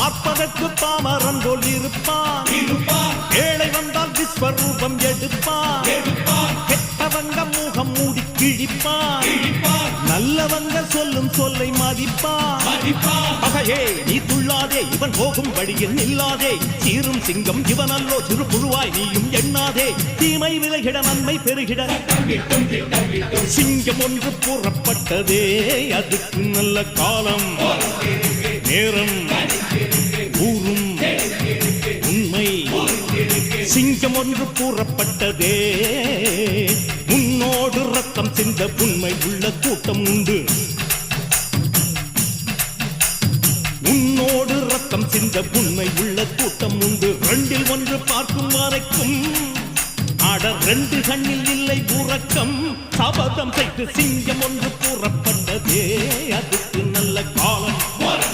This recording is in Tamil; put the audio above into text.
பார்ப்பதற்கு பாமரன் போல் இருப்பான். ஏழை வந்தால் விஸ்வரூபம் எடுப்பான். கெட்டவங்க முகம் மூடி கிழிப்பான். நல்லவங்க சொல்லும் சொல்லை மதிப்பான். பகையே நீ துள்ளாதே, இவன் போகும் வழியில் நில்லாதே. சீரும் சிங்கம் இவன் அல்லோ, சிறு புழுவாய் நீயும் எண்ணாதே. தீமை விலகிட நன்மை பெருகிட சிங்கம் ஒன்று கூறப்பட்டதே, அதுக்கு நல்ல காலம் நேரம் கூறும் உண்மை. சிங்கம் ஒன்று கூறப்பட்டதே, முன்னோடு ரத்தம் சிந்த உண்மை உள்ள கூட்டம் உண்டு. உன்னோடு ரத்தம் சிந்த உண்மை உள்ள கூட்டம் உண்டு. ரெண்டில் ஒன்று பார்க்கும் வரைக்கும் ஆட ரெண்டு கண்ணில் இல்லை உறக்கம். சபதம் செய்து சிங்கம் ஒன்று கூறப்பட்டதே, அதுக்கு நல்ல காலம்